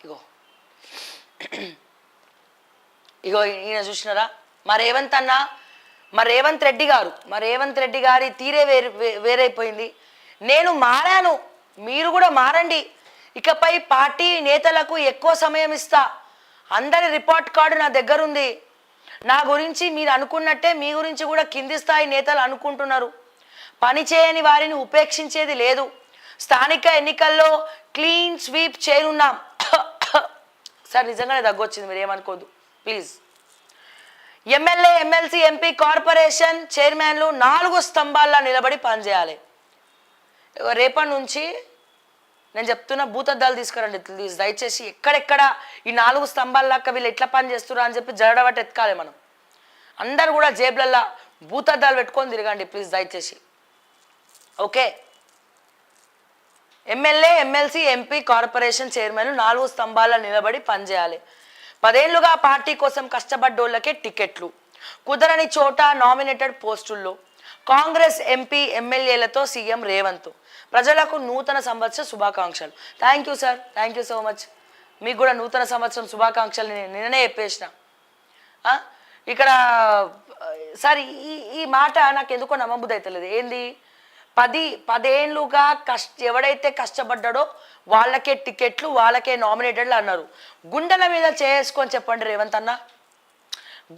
ఇగో ఇగో ఈయన చూసినారా మా రేవంత్ అన్న, మా రేవంత్ రెడ్డి గారి తీరే వేరైపోయింది. నేను మారాను, మీరు కూడా మారండి. ఇకపై పార్టీ నేతలకు ఎక్కువ సమయం ఇస్తా. అందరి రిపోర్ట్ కార్డు నా దగ్గర ఉంది. నా గురించి మీరు అనుకున్నట్టే మీ గురించి కూడా కింది స్థాయి నేతలు అనుకుంటున్నారు. పని చేయని వారిని ఉపేక్షించేది లేదు. స్థానిక ఎన్నికల్లో క్లీన్ స్వీప్ చేయనున్నాం. సార్ నిజంగానే దగ్గొచ్చింది, మీరు ఏమనుకోద్దు please. MLA, MLC, MP, corporation చైర్మన్లు 4 స్తంభాల్లో నిలబడి పనిచేయాలి. రేపటి నుంచి నేను చెప్తున్నా, భూతద్దాలు తీసుకురండి ప్లీజ్ దయచేసి. ఎక్కడెక్కడ ఈ 4 స్తంభాల్లాక్క వీళ్ళు ఎట్లా పని చేస్తున్నారు అని చెప్పి జరడబట్టి ఎత్తుకాలి మనం. అందరు కూడా జేబులల్లా భూతద్దాలు పెట్టుకొని తిరగండి ప్లీజ్ దయచేసి. Okay, MLA, MLC, MP, corporation చైర్మన్లు 4 స్తంభాల్లో నిలబడి పనిచేయాలి. 10 ఏళ్లుగా పార్టీ కోసం కష్టపడ్డోళ్ళకే టికెట్లు, కుదరని చోట నామినేటెడ్ పోస్టుల్లో. కాంగ్రెస్ ఎంపీ, ఎమ్మెల్యేలతో సీఎం రేవంత్. ప్రజలకు నూతన సంవత్సర శుభాకాంక్షలు. Thank you sir, thank you so much. మీకు కూడా నూతన సంవత్సరం శుభాకాంక్షలు నిన్ననే చెప్పేసిన. ఇక్కడ సార్ ఈ మాట నాకు ఎందుకో నమ్మబుద్ధి అవుతలేదు. ఏంది 10 ఏళ్ళుగా ఎవడైతే కష్టపడ్డాడో వాళ్ళకే టికెట్లు, వాళ్ళకే నామినేటెడ్లు అన్నారు. గుండెల మీద చేసుకొని చెప్పండి రేవంత్ అన్న,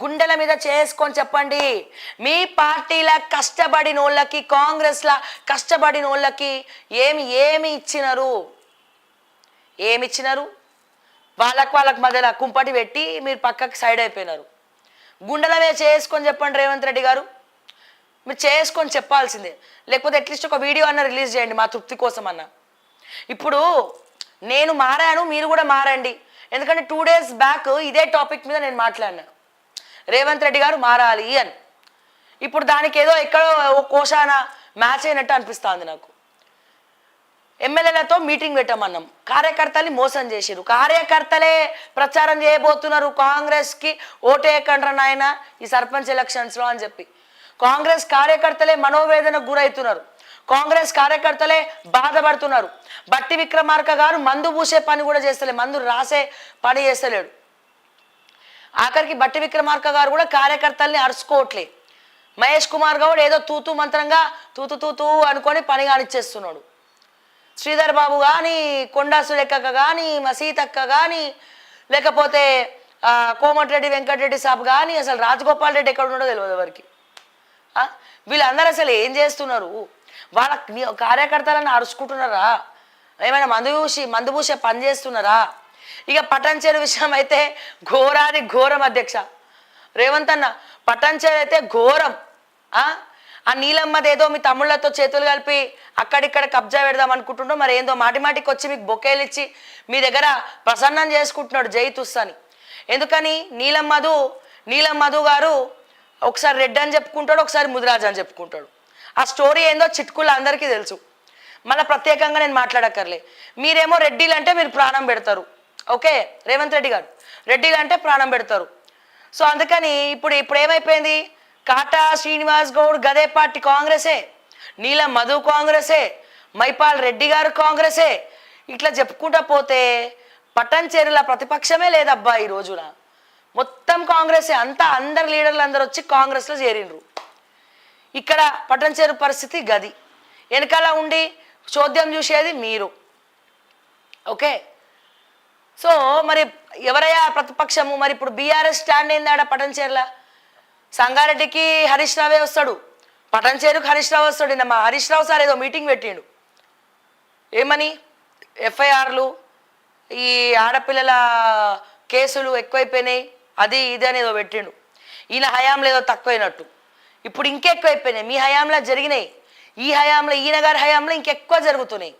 గుండెల మీద చేసుకొని చెప్పండి. మీ పార్టీల కష్టపడిన వాళ్ళకి, కాంగ్రెస్లా కష్టపడిన వాళ్ళకి ఏమి ఇచ్చినారు? వాళ్ళకి మధ్యలో కుంపటి పెట్టి మీరు పక్కకి సైడ్ అయిపోయినారు. గుండెల మీద చేసుకొని చెప్పండి రేవంత్ రెడ్డి గారు, మీరు చేసుకొని చెప్పాల్సిందే. లేకపోతే అట్లీస్ట్ ఒక వీడియో అన్న రిలీజ్ చేయండి మా తృప్తి కోసం అన్న. ఇప్పుడు నేను మారాను, మీరు కూడా మారండి. ఎందుకంటే 2 days బ్యాక్ ఇదే టాపిక్ మీద నేను మాట్లాడినా, రేవంత్ రెడ్డి గారు మారాలి అని. ఇప్పుడు దానికి ఏదో ఎక్కడో కోశాన మ్యాచ్ అయినట్టు అనిపిస్తుంది నాకు. ఎమ్మెల్యేలతో మీటింగ్ పెట్టమన్నాం, కార్యకర్తల్ని మోసం చేసిరు. కార్యకర్తలే ప్రచారం చేయబోతున్నారు కాంగ్రెస్కి ఓటేయకండ్రా నాయన ఈ సర్పంచ్ ఎలక్షన్స్లో అని చెప్పి. కాంగ్రెస్ కార్యకర్తలే మనోవేదనకు గురవుతున్నారు, కాంగ్రెస్ కార్యకర్తలే బాధపడుతున్నారు. బట్టి విక్రమార్క గారు మందు పూసే పని కూడా చేస్తలేడు, మందు రాసే పని చేస్తలేడు. ఆఖరికి బట్టి విక్రమార్క గారు కూడా కార్యకర్తల్ని అరుచుకోవట్లే. మహేష్ కుమార్ గౌడ్ ఏదో తూతూ మంత్రంగా తూతూ అనుకొని పని కానిచ్చేస్తున్నాడు. శ్రీధర్ బాబు కానీ, కొండా సురేఖక్క కానీ, మా సీతక్క కానీ, లేకపోతే కోమటిరెడ్డి వెంకటరెడ్డి సాబ్ కానీ, అసలు రాజగోపాల్ రెడ్డి ఎక్కడ ఉండో తెలియదు ఎవరికి. వీళ్ళందరూ అసలు ఏం చేస్తున్నారు? వాళ్ళ కార్యకర్తలను అరుచుకుంటున్నారా? ఏమైనా మందు పూసే పని చేస్తున్నారా? ఇక పటాన్చేరు విషయం అయితే ఘోరం అధ్యక్ష రేవంత్ అన్న. పటాన్చేరు అయితే ఘోరం. ఆ నీలమ్మది ఏదో మీ తమ్ముళ్లతో చేతులు కలిపి అక్కడిక్కడ కబ్జా పెడదాం అనుకుంటుండో మరి ఏందో మాటికి వచ్చి మీకు బొకేలు ఇచ్చి మీ దగ్గర ప్రసన్నం చేసుకుంటున్నాడు జై తుస్సాని. ఎందుకని? నీలం మధు గారు ఒకసారి రెడ్డి అని చెప్పుకుంటాడు, ఒకసారి ముదిరాజు అని చెప్పుకుంటాడు. ఆ స్టోరీ ఏందో చిట్కులు అందరికీ తెలుసు, మళ్ళీ ప్రత్యేకంగా నేను మాట్లాడక్కర్లే. మీరేమో రెడ్డిలు అంటే మీరు ప్రాణం పెడతారు. ఓకే, రేవంత్ రెడ్డి గారు రెడ్డిలు అంటే ప్రాణం పెడతారు. సో అందుకని ఇప్పుడు ఏమైపోయింది? కాటా శ్రీనివాస్ గౌడ్ గదే పార్టీ కాంగ్రెసే, నీలం మధు కాంగ్రెసే, మైపాల్ రెడ్డి గారు కాంగ్రెసే. ఇట్లా చెప్పుకుంటా పోతే పటాన్చేరుల ప్రతిపక్షమే లేదబ్బా ఈ రోజున. మొత్తం కాంగ్రెసే, అందరు లీడర్లు అందరూ వచ్చి కాంగ్రెస్లో చేరిండ్రు. ఇక్కడ పటాన్చేరు పరిస్థితి గది. వెనకాల ఉండి చోద్యం చూసేది మీరు. ఓకే, సో మరి ఎవరయ్యా ప్రతిపక్షము? మరి ఇప్పుడు బీఆర్ఎస్ స్టాండ్ ఏందాడ పటాన్చేరుల? సంగారెడ్డికి హరీష్ రావే వస్తాడు, పటాన్చేరుకు హరీష్ రావు వస్తాడు. మా హరీష్ రావు సార్ ఏదో మీటింగ్ పెట్టిండు, ఏమని ఎఫ్ఐఆర్లు, ఈ ఆడపిల్లల కేసులు ఎక్కువైపోయినాయి, అది ఇది అని ఏదో పెట్టిండు. ఈయన హయాంలో ఏదో తక్కువైనట్టు, ఇప్పుడు ఇంకెక్కువైపోయినాయి. మీ హయాంలో జరిగినాయి, ఈ హయాంలో ఈయన గారి హయాంలో ఇంకెక్కువ జరుగుతున్నాయి,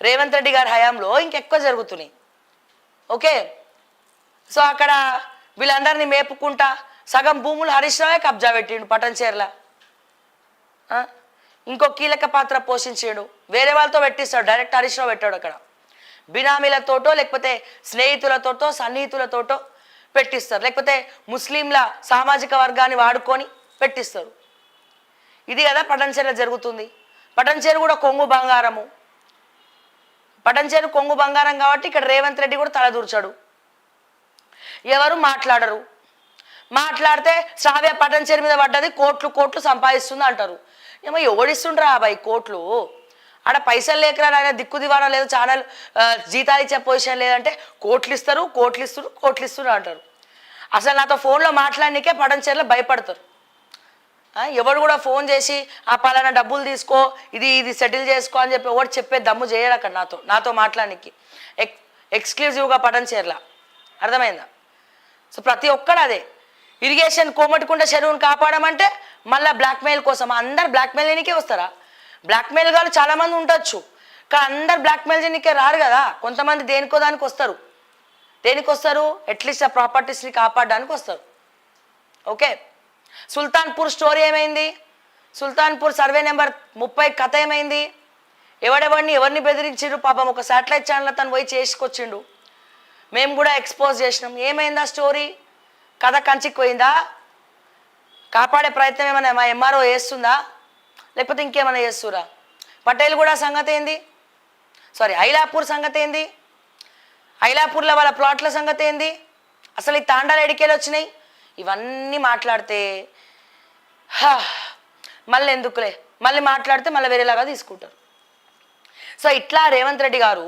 రేవంత్ రెడ్డి గారి హయాంలో ఇంకెక్కువ జరుగుతున్నాయి. ఓకే, సో అక్కడ వీళ్ళందరినీ మేపుకుంటా సగం భూములు హరీష్ రావే కబ్జా పెట్టిండు పటాన్చేరుల. ఇంకో కీలక పాత్ర పోషించాడు, వేరే వాళ్ళతో పెట్టిస్తాడు, డైరెక్ట్ హరీష్ రావు పెట్టాడు. అక్కడ బినామీలతోటో లేకపోతే స్నేహితులతోటో సన్నిహితులతోటో పెట్టిస్తారు, లేకపోతే ముస్లింల సామాజిక వర్గాన్ని వాడుకొని పెట్టిస్తారు. ఇది కదా పటాన్చేరులో జరుగుతుంది. పటాన్చేరు కూడా కొంగు బంగారము. పటంచేరు కొంగు బంగారం కాబట్టి ఇక్కడ రేవంత్ రెడ్డి కూడా తలదూర్చాడు. ఎవరు మాట్లాడరు. మాట్లాడితే శ్రావ్య పటంచేరు మీద పడ్డది, కోట్లు కోట్లు సంపాదిస్తుంది అంటారు. ఏమో ఎవడిస్తుండ్రా అబ్బాయి కోట్లు? ఆడ పైసలు లేకరా, ఆయన దిక్కు దివాణం లేదు, ఛానల్ జీతాలు ఇచ్చే పొజిషన్ లేదంటే కోట్లు ఇస్తారు, కోట్లు ఇస్తారు, కోట్లు ఇస్తున్నారు అంటారు. అసలు నాతో ఫోన్లో మాట్లాడనికే పటంచేరులో భయపడతారు. ఎవడు కూడా ఫోన్ చేసి ఆ పలానా డబ్బులు తీసుకో, ఇది ఇది సెటిల్ చేసుకో అని చెప్పి ఎవరు చెప్పే దమ్ము చేయరు అక్కడ నాతో మాట్లాడడానికి. ఎక్స్క్లూజివ్గా పటంచేరులా. అర్థమైందా? సో ప్రతి ఒక్కడు అదే. ఇరిగేషన్ కోమటికుంట చెరువును కాపాడమంటే మళ్ళీ బ్లాక్మెయిల్ కోసం. అందరు బ్లాక్మెయిల్ చేయడానికే వస్తారా? బ్లాక్మెయిల్ గారు చాలామంది ఉండొచ్చు, కానీ అందరు బ్లాక్మెయిల్ చేయడానికే రారు కదా. కొంతమంది దేనికో దానికి వస్తారు. దేనికి వస్తారు? అట్లీస్ట్ ఆ ప్రాపర్టీస్ని కాపాడడానికి వస్తారు. ఓకే, సుల్తాన్పూర్ స్టోరీ ఏమైంది? సుల్తాన్పూర్ సర్వే నెంబర్ 30 కథ ఏమైంది? ఎవరిని బెదిరించిండు? పాపం ఒక శాటిలైట్ ఛానల్ తను పోయి చేసుకొచ్చిండు. మేము కూడా ఎక్స్పోజ్ చేసినాం. ఏమైందా స్టోరీ? కథ కంచికి పోయిందా? కాపాడే ప్రయత్నం ఏమైనా మా ఎంఆర్ఓ చేస్తుందా, లేకపోతే ఇంకేమైనా చేస్తురా? పటేల్ కూడా సంగతి ఏంది? సారీ, ఐలాపూర్ సంగతి ఏంది? ఐలాపూర్లో వాళ్ళ ప్లాట్ల సంగతి ఏంది? అసలు ఈ తాండాలు ఎడికేలు వచ్చినాయి? ఇవన్నీ మాట్లాడితే మళ్ళీ ఎందుకులే, మళ్ళీ మాట్లాడితే మళ్ళీ వేరేలాగా తీసుకుంటారు. సో ఇట్లా రేవంత్ రెడ్డి గారు,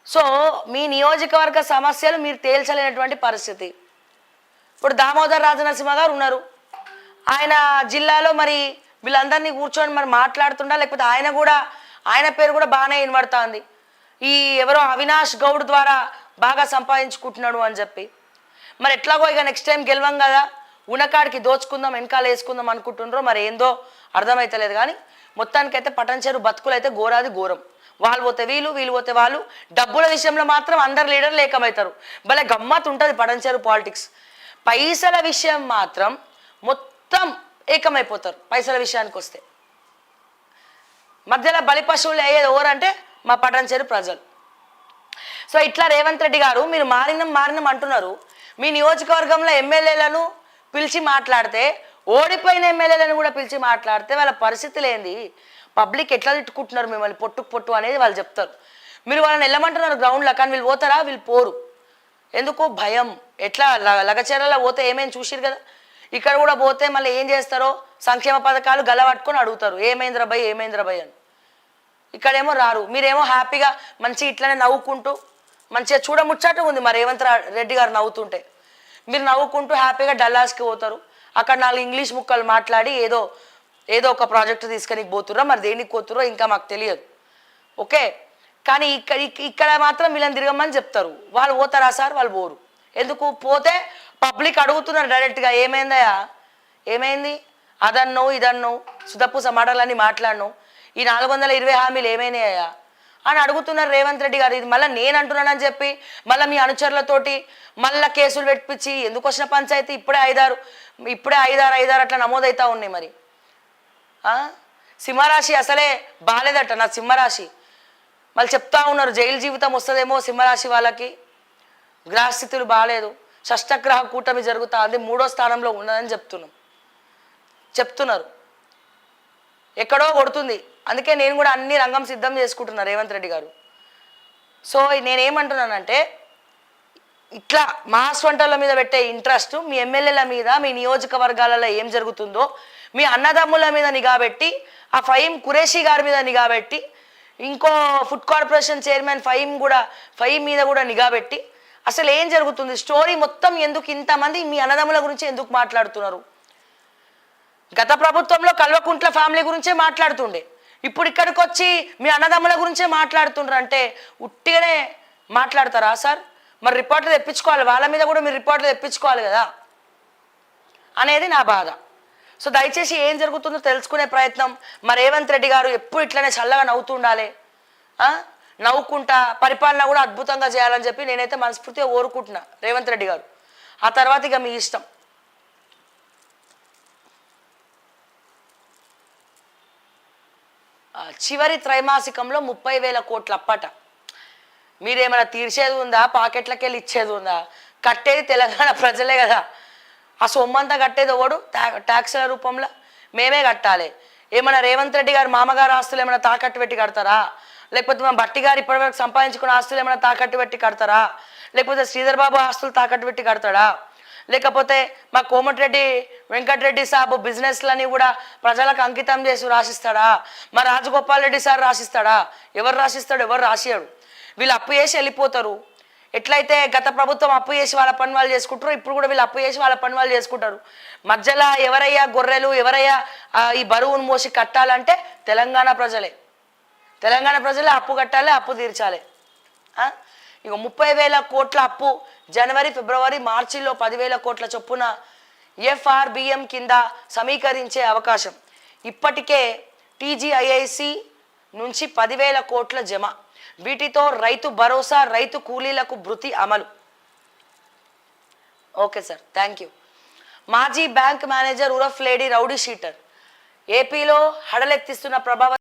సో మీ నియోజకవర్గ సమస్యలు మీరు తేల్చలేనటువంటి పరిస్థితి. ఇప్పుడు దామోదర్ రాజనరసింహ గారు ఉన్నారు, ఆయన జిల్లాలో మరి వీళ్ళందరినీ కూర్చొని మరి మాట్లాడుతుండా, లేకపోతే ఆయన పేరు కూడా బాగానే వినబడుతుంది. ఈ ఎవరో అవినాష్ గౌడ్ ద్వారా బాగా సంపాదించుకుంటున్నాడు అని చెప్పి. మరి ఎట్లాగో ఇక నెక్స్ట్ టైం గెలవం కదా, ఉనకాడికి దోచుకుందాం, వెనకాల వేసుకుందాం అనుకుంటుండ్రో మరి ఏందో అర్థమైతలేదు. కానీ మొత్తానికైతే పటంచేరు బతుకులు అయితే ఘోరాది ఘోరం. వాళ్ళు పోతే వీళ్ళు పోతే వాళ్ళు. డబ్బుల విషయంలో మాత్రం అందరు లీడర్లు ఏకమవుతారు. భలే గమ్మత్ ఉంటుంది పటంచేరు పాలిటిక్స్. పైసల విషయం మాత్రం మొత్తం ఏకమైపోతారు. పైసల విషయానికి వస్తే మధ్యలో బలి పశువులు అయ్యేది ఎవరంటే మా పటంచేరు ప్రజలు. సో ఇట్లా రేవంత్ రెడ్డి గారు మీరు మారినం అంటున్నారు. మీ నియోజకవర్గంలో ఎమ్మెల్యేలను పిలిచి మాట్లాడితే, ఓడిపోయిన ఎమ్మెల్యేలను కూడా పిలిచి మాట్లాడితే వాళ్ళ పరిస్థితులు ఏంది, పబ్లిక్ ఎట్లా తిట్టుకుంటున్నారు మిమ్మల్ని పొట్టు అనేది వాళ్ళు చెప్తారు. మీరు వాళ్ళని వెళ్ళమంటున్నారు గ్రౌండ్లో, కానీ వీళ్ళు పోతారా? వీళ్ళు పోరు. ఎందుకు? భయం. ఎట్లా లగచర్లలో పోతే ఏమేమి చూసిరు కదా, ఇక్కడ కూడా పోతే మళ్ళీ ఏం చేస్తారో సంక్షేమ పథకాలు గలవట్టుకొని అడుగుతారు, ఏమైందిరా భయ్ అని. ఇక్కడేమో రారు. మీరేమో హ్యాపీగా మంచిగా ఇట్లనే నవ్వుకుంటూ మంచిగా చూడముచ్చట ఉంది మరి రేవంత్ రెడ్డి గారు నవ్వుతుంటే. మీరు నవ్వుకుంటూ హ్యాపీగా డల్లాస్కి పోతారు. అక్కడ 4 ఇంగ్లీష్ ముక్కలు మాట్లాడి ఏదో ఒక ప్రాజెక్టు తీసుకొని పోతుర్రో మరి దేనికి పోతుర్రో ఇంకా మాకు తెలియదు. ఓకే, కానీ ఇక్కడ మాత్రం వీళ్ళని తిరగమని చెప్తారు. వాళ్ళు పోతారా సార్? వాళ్ళు పోరు. ఎందుకు? పోతే పబ్లిక్ అడుగుతున్నారు డైరెక్ట్గా, ఏమైందయా, ఏమైంది, అదన్నో ఇదన్నో సుధపూస మాటలన్నీ మాట్లాడను, ఈ 420 హామీలు ఏమైనాయా అని అడుగుతున్నారు రేవంత్ రెడ్డి గారు. ఇది మళ్ళీ నేను అంటున్నానని చెప్పి మళ్ళీ మీ అనుచరులతోటి మళ్ళీ కేసులు పెట్టించి ఎందుకు వచ్చిన పంచాయతీ? ఇప్పుడే ఐదారు అట్లా నమోదవుతా ఉన్నాయి. మరి సింహరాశి అసలే బాలేదట నా సింహరాశి. మళ్ళీ చెప్తా ఉన్నారు జైలు జీవితం వస్తుందేమో సింహరాశి వాళ్ళకి, గ్రహస్థితులు బాగాలేదు, షష్టగ్రహ కూటమి జరుగుతా ఉంది, 3వ స్థానంలో ఉన్నదని చెప్తున్నారు. ఎక్కడో కొడుతుంది. అందుకే నేను కూడా అన్ని రంగం సిద్ధం చేసుకుంటున్నా రేవంత్ రెడ్డి గారు. సో నేనేమంటున్నానంటే, ఇట్లా మాస్ వంటల మీద పెట్టే ఇంట్రెస్ట్ మీ ఎమ్మెల్యేల మీద, మీ నియోజకవర్గాలలో ఏం జరుగుతుందో, మీ అన్నదమ్ముల మీద నిఘా పెట్టి, ఆ ఫహీం ఖురేషీ గారి మీద నిఘా పెట్టి, ఇంకో ఫుడ్ కార్పొరేషన్ చైర్మన్ ఫహీం మీద కూడా నిఘా పెట్టి అసలు ఏం జరుగుతుంది, స్టోరీ మొత్తం ఎందుకు ఇంతమంది మీ అన్నదమ్ముల గురించి ఎందుకు మాట్లాడుతున్నారు? గత ప్రభుత్వంలో కల్వకుంట్ల ఫ్యామిలీ గురించే మాట్లాడుతుండే, ఇప్పుడు ఇక్కడికి వచ్చి మీ అన్నదమ్ముల గురించే మాట్లాడుతుండ్రు అంటే ఉట్టిగానే మాట్లాడతారా సార్? మరి రిపోర్ట్లు తెప్పించుకోవాలి, వాళ్ళ మీద కూడా మీరు రిపోర్ట్లు తెప్పించుకోవాలి కదా అనేది నా బాధ. సో దయచేసి ఏం జరుగుతుందో తెలుసుకునే ప్రయత్నం. మరి రేవంత్ రెడ్డి గారు ఎప్పుడు ఇట్లనే చల్లగా నవ్వుతూ ఉండాలి, నవ్వుకుంటా పరిపాలన కూడా అద్భుతంగా చేయాలని చెప్పి నేనైతే మనస్ఫూర్తిగా కోరుకుంటున్నా రేవంత్ రెడ్డి గారు. ఆ తర్వాత ఇక మీ ఇష్టం. చివరి త్రైమాసికంలో 30,000 కోట్ల అప్పట. మీరేమైనా తీర్చేది ఉందా? పాకెట్లకి వెళ్ళి ఇచ్చేది ఉందా? కట్టేది తెలంగాణ ప్రజలే కదా. ఆ సొమ్మంతా కట్టేది ఎవడు? ట్యాక్స్ల రూపంలో మేమే కట్టాలి. ఏమైనా రేవంత్ రెడ్డి గారు మామగారు ఆస్తులు ఏమైనా తాకట్టు పెట్టి కడతారా? లేకపోతే మా బట్టి గారు ఇప్పటివరకు సంపాదించుకున్న ఆస్తులు ఏమైనా తాకట్టు పెట్టి కడతారా? లేకపోతే శ్రీధర్ బాబు ఆస్తులు తాకట్టు పెట్టి కడతాడా? లేకపోతే మా కోమటిరెడ్డి వెంకటరెడ్డి సాబు బిజినెస్లని కూడా ప్రజలకు అంకితం చేసి రాసిస్తాడా? మా రాజగోపాల్ రెడ్డి సార్ రాసిస్తాడా? ఎవరు రాసిస్తాడు? ఎవరు రాసియాడు? వీళ్ళు అప్పు చేసి వెళ్ళిపోతారు. ఎట్లయితే గత ప్రభుత్వం అప్పు చేసి వాళ్ళ పని వాళ్ళు చేసుకుంటారో ఇప్పుడు కూడా వీళ్ళు అప్పు చేసి వాళ్ళ పని వాళ్ళు చేసుకుంటారు. మధ్యలో ఎవరయ్యా గొర్రెలు, ఎవరయ్యా ఈ బరువును మోసి కట్టాలంటే తెలంగాణ ప్రజలే. తెలంగాణ ప్రజలే అప్పు కట్టాలి, అప్పు తీర్చాలి. ఇక 30,000 కోట్ల అప్పు జనవరి, ఫిబ్రవరి, మార్చిలో 10,000 కోట్ల చొప్పున FRBM కింద సమీకరించే అవకాశం. ఇప్పటికే TGIIC నుంచి 10,000 కోట్ల జమ. వీటితో రైతు భరోసా, రైతు కూలీలకు భృతి అమలు. Okay sir, thank you. మాజీ బ్యాంక్ మేనేజర్ ఉరఫ్ లేడీ రౌడీ షీటర్ ఏపీలో హడలెత్తిస్తున్న ప్రభావ